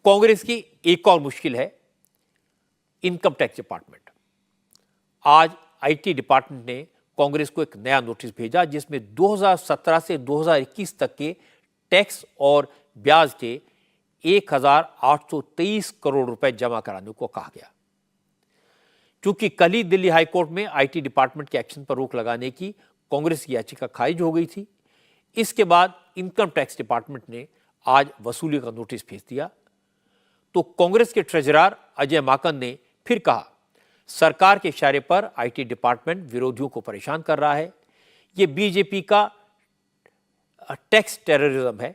कांग्रेस की एक और मुश्किल है इनकम टैक्स डिपार्टमेंट। आज आईटी डिपार्टमेंट ने कांग्रेस को एक नया नोटिस भेजा जिसमें 2017 से 2021 तक के टैक्स और ब्याज के 1823 करोड़ रुपए जमा कराने को कहा गया। क्योंकि कल ही दिल्ली हाईकोर्ट में आईटी डिपार्टमेंट के एक्शन पर रोक लगाने की कांग्रेस की याचिका खारिज हो गई थी, इसके बाद इनकम टैक्स डिपार्टमेंट ने आज वसूली का नोटिस भेज दिया। तो कांग्रेस के ट्रेजरर अजय माकन ने फिर कहा, सरकार के इशारे पर आईटी डिपार्टमेंट विरोधियों को परेशान कर रहा है। यह बीजेपी का टैक्स टेररिज्म है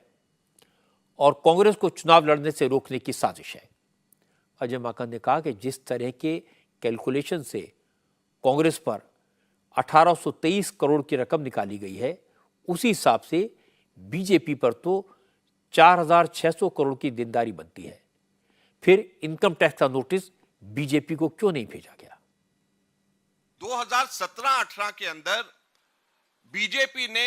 और कांग्रेस को चुनाव लड़ने से रोकने की साजिश है। अजय माकन ने कहा कि जिस तरह के कैलकुलेशन से कांग्रेस पर 1823 करोड़ की रकम निकाली गई है, उसी हिसाब से बीजेपी पर तो 4600 करोड़ की देनदारी बनती है। फिर इनकम टैक्स का नोटिस बीजेपी को क्यों नहीं भेजा गया? 2017-18 के अंदर बीजेपी ने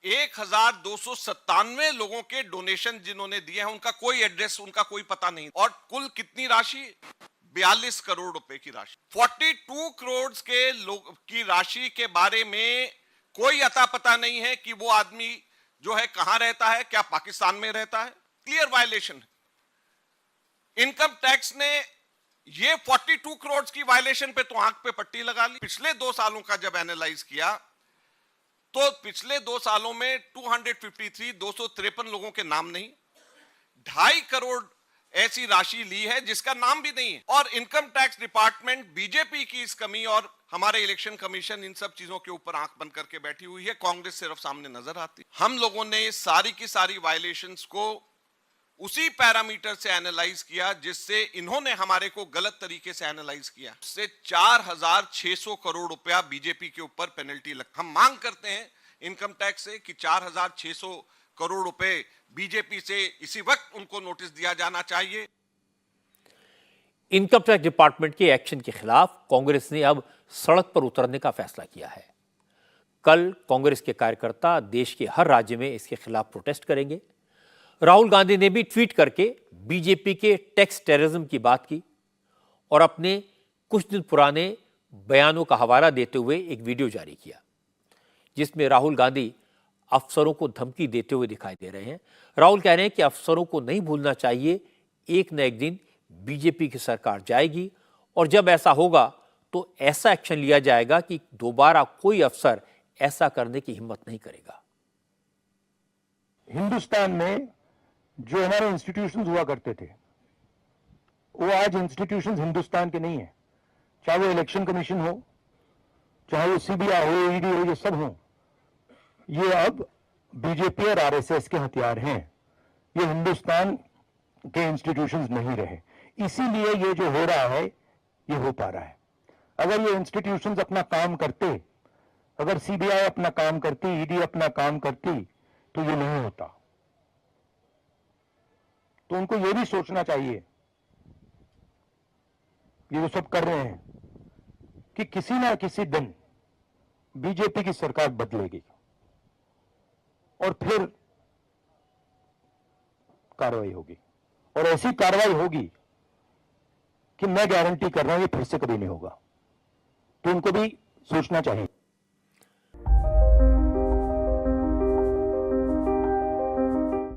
1297 लोगों के डोनेशन जिन्होंने दिए हैं, उनका कोई एड्रेस, उनका कोई पता नहीं, और कुल कितनी राशि? 42 करोड़ रुपए की राशि। 42 करोड़ के लोग की राशि के बारे में कोई अता पता नहीं है कि वो आदमी जो है कहां रहता है, क्या पाकिस्तान में रहता है। क्लियर वायलेशन है। इनकम टैक्स ने ये 42 करोड़ की वायलेशन पे तो आंख पे पट्टी लगा ली। पिछले 2 सालों का जब एनालाइज किया तो पिछले 2 सालों में 253 लोगों के नाम नहीं, 2.5 करोड़ ऐसी राशि ली है जिसका नाम भी नहीं है। और इनकम टैक्स डिपार्टमेंट बीजेपी की इस कमी और हमारे इलेक्शन कमीशन इन सब चीजों के ऊपर आंख बंद करके बैठी हुई है। कांग्रेस सिर्फ सामने नजर आती। हम लोगों ने सारी की सारी वायलेशंस को उसी पैरामीटर से एनालाइज किया जिससे इन्होंने हमारे को गलत तरीके से एनालाइज किया। उससे 4600 करोड़ रुपया बीजेपी के ऊपर पेनल्टी लग। हम मांग करते हैं इनकम टैक्स से कि 4600 करोड़ रुपए बीजेपी से इसी वक्त उनको नोटिस दिया जाना चाहिए। इनकम टैक्स डिपार्टमेंट के एक्शन के खिलाफ कांग्रेस ने अब सड़क पर उतरने का फैसला किया है। कल कांग्रेस के कार्यकर्ता देश के हर राज्य में इसके खिलाफ प्रोटेस्ट करेंगे। राहुल गांधी ने भी ट्वीट करके बीजेपी के टैक्स टेररिज्म की बात की और अपने कुछ दिन पुराने बयानों का हवाला देते हुए एक वीडियो जारी किया जिसमें राहुल गांधी अफसरों को धमकी देते हुए दिखाई दे रहे हैं। राहुल कह रहे हैं कि अफसरों को नहीं भूलना चाहिए, एक न एक दिन बीजेपी की सरकार जाएगी और जब ऐसा होगा तो ऐसा एक्शन लिया जाएगा कि दोबारा कोई अफसर ऐसा करने की हिम्मत नहीं करेगा। हिंदुस्तान में जो हमारे इंस्टीट्यूशंस हुआ करते थे वो आज इंस्टीट्यूशंस हिंदुस्तान के नहीं है। चाहे वो इलेक्शन कमीशन हो, चाहे वो सीबीआई हो, ईडी हो, ये सब हो, ये अब बीजेपी और आरएसएस के हथियार हैं। ये हिंदुस्तान के इंस्टीट्यूशंस नहीं रहे। इसीलिए ये जो हो रहा है ये हो पा रहा है। अगर ये इंस्टीट्यूशंस अपना काम करते, अगर सीबीआई अपना काम करती, ईडी अपना काम करती, तो ये नहीं होता। तो उनको ये भी सोचना चाहिए, ये जो सब कर रहे हैं, कि किसी ना किसी दिन बीजेपी की सरकार बदलेगी और फिर कार्रवाई होगी, और ऐसी कार्रवाई होगी कि मैं गारंटी कर रहा हूं ये फिर से कभी नहीं होगा। तो उनको भी सोचना चाहिए।